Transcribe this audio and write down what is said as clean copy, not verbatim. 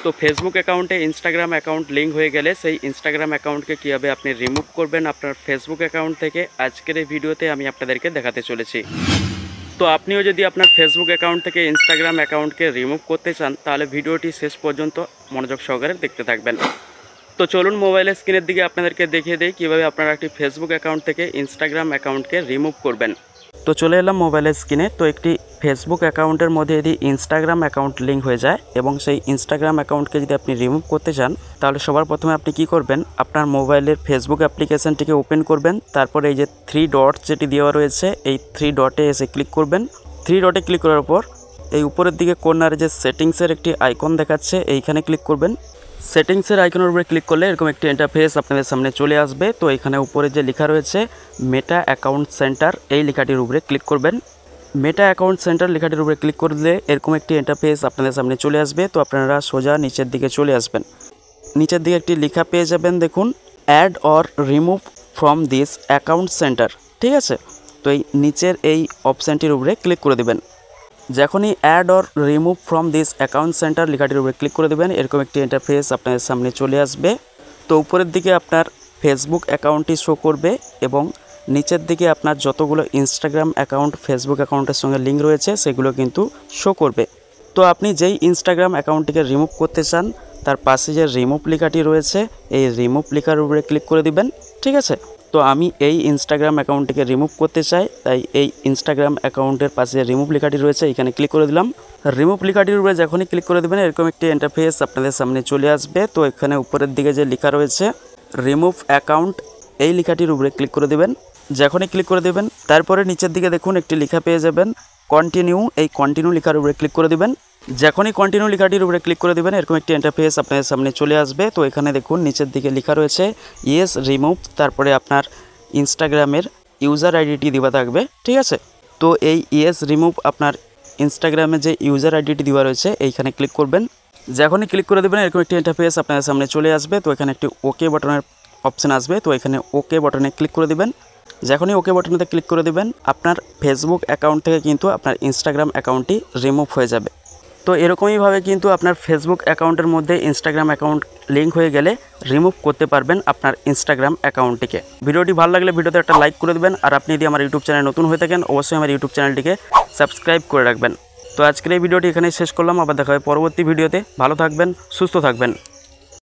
তো ফেসবুক অ্যাকাউন্টে Instagram account link হয়ে গেলে সেই ইনস্টাগ্রাম অ্যাকাউন্টকে কীভাবে আপনি রিমুভ করবেন আপনার ফেসবুক অ্যাকাউন্ট থেকে, আজকের এই ভিডিওতে আমি আপনাদেরকে দেখাতে চলেছি। তো আপনিও যদি আপনার ফেসবুক অ্যাকাউন্ট থেকে ইনস্টাগ্রাম অ্যাকাউন্টকে রিমুভ করতে চান তাহলে ভিডিওটি শেষ পর্যন্ত মনোযোগ সহকারে দেখতে থাকবেন। তো চলুন মোবাইলের স্ক্রিনের দিকে আপনাদেরকে দেখিয়ে দেই কীভাবে আপনারা একটি ফেসবুক অ্যাকাউন্ট থেকে ইনস্টাগ্রাম অ্যাকাউন্টকে রিমুভ করবেন। তো চলে এলাম মোবাইলের স্ক্রিনে। তো একটি ফেসবুক অ্যাকাউন্টের মধ্যে যদি ইনস্টাগ্রাম অ্যাকাউন্ট লিঙ্ক হয়ে যায় এবং সেই ইনস্টাগ্রাম অ্যাকাউন্টকে যদি আপনি রিমুভ করতে চান তাহলে সবার প্রথমে আপনি কি করবেন, আপনার মোবাইলের ফেসবুক অ্যাপ্লিকেশনটিকে ওপেন করবেন। তারপরে এই যে 3 ডট যেটি দেওয়া রয়েছে এই 3 ডটে এসে ক্লিক করবেন। 3 ডটে ক্লিক করার পর এই উপরের দিকে কর্নারে যে সেটিংসের একটি আইকন দেখাচ্ছে এইখানে ক্লিক করবেন। সেটিংসের আইকনের উপরে ক্লিক করলে এরকম একটি ইন্টারফেস আপনাদের সামনে চলে আসবে। তো এখানে উপরে যে লেখা রয়েছে মেটা অ্যাকাউন্ট সেন্টার এই লেখাটির উপরে ক্লিক করবেন। মেটা অ্যাকাউন্ট সেন্টার লেখাটির উপরে ক্লিক করলে এরকম একটি ইন্টারফেস আপনাদের সামনে চলে আসবে। তো আপনারা সোজা নিচের দিকে চলে আসবেন। নিচের দিকে একটি লেখা পেয়ে যাবেন, দেখুন add or remove from this account centre, ঠিক আছে। তো এই নিচের এই অপশানটির উপরে ক্লিক করে দেবেন। যখনই add or remove from this account centre লেখাটির উপরে ক্লিক করে দেবেন এরকম একটি ইন্টারফেস আপনাদের সামনে চলে আসবে। তো উপরের দিকে আপনার ফেসবুক অ্যাকাউন্টটি শো করবে এবং নিচের দিকে আপনার যতগুলো ইনস্টাগ্রাম অ্যাকাউন্ট ফেসবুক অ্যাকাউন্টের সঙ্গে লিঙ্ক রয়েছে সেগুলো কিন্তু শো করবে। তো আপনি যেই ইনস্টাগ্রাম অ্যাকাউন্টটিকে রিমুভ করতে চান তার পাশে যে রিমুভ লেখাটি রয়েছে এই রিমুভ লেখার উপরে ক্লিক করে দিবেন, ঠিক আছে। তো আমি এই ইনস্টাগ্রাম অ্যাকাউন্টটিকে রিমুভ করতে চাই, তাই এই ইনস্টাগ্রাম অ্যাকাউন্টের পাশে যে রিমুভ লেখাটি রয়েছে এখানে ক্লিক করে দিলাম। রিমুভ লেখাটির উপরে যখনই ক্লিক করে দেবেন এরকম একটি ইন্টারফেস আপনাদের সামনে চলে আসবে। তো এখানে উপরের দিকে যে লেখা রয়েছে রিমুভ অ্যাকাউন্ট এই লেখাটির উপরে ক্লিক করে দেবেন। যখনই ক্লিক করে দেবেন তারপরে নিচের দিকে দেখুন একটি লেখা পেয়ে যাবেন কন্টিনিউ, এই কন্টিনিউ লেখার উপরে ক্লিক করে দেবেন। যখনই কন্টিনিউ লেখাটির উপরে ক্লিক করে দেবেন এরকম একটি ইন্টারফেস আপনাদের সামনে চলে আসবে। তো এখানে দেখুন নিচের দিকে লেখা রয়েছে ইয়েস রিমুভ, তারপরে আপনার ইনস্টাগ্রামের ইউজার আইডিটি দেওয়া থাকবে, ঠিক আছে। তো এই ইয়েস রিমুভ আপনার ইনস্টাগ্রামে যে ইউজার আইডিটি দেওয়া রয়েছে এইখানে ক্লিক করবেন। যখনই ক্লিক করে দেবেন এরকম একটি ইন্টারফেস আপনাদের সামনে চলে আসবে। তো এখানে একটি ওকে বাটনের অপশান আসবে, তো এখানে ওকে বাটনে ক্লিক করে দেবেন। যখনই ওকে বাটনেতে ক্লিক করে দেবেন আপনার ফেসবুক অ্যাকাউন্ট থেকে কিন্তু আপনার ইনস্টাগ্রাম অ্যাকাউন্টটি রিমুভ হয়ে যাবে। তো এরকমইভাবে কিন্তু আপনার ফেসবুক অ্যাকাউন্টের মধ্যে ইনস্টাগ্রাম অ্যাকাউন্ট লিঙ্ক হয়ে গেলে রিমুভ করতে পারবেন আপনার ইনস্টাগ্রাম অ্যাকাউন্টটিকে। ভিডিওটি ভালো লাগলে ভিডিওতে একটা লাইক করে দেবেন, আর আপনি যদি আমার ইউটিউব চ্যানেল নতুন হয়ে থাকেন অবশ্যই আমার ইউটিউব চ্যানেলটিকে সাবস্ক্রাইব করে রাখবেন। তো আজকের এই ভিডিওটি এখানেই শেষ করলাম, আবার দেখা হবে পরবর্তী ভিডিওতে। ভালো থাকবেন, সুস্থ থাকবেন।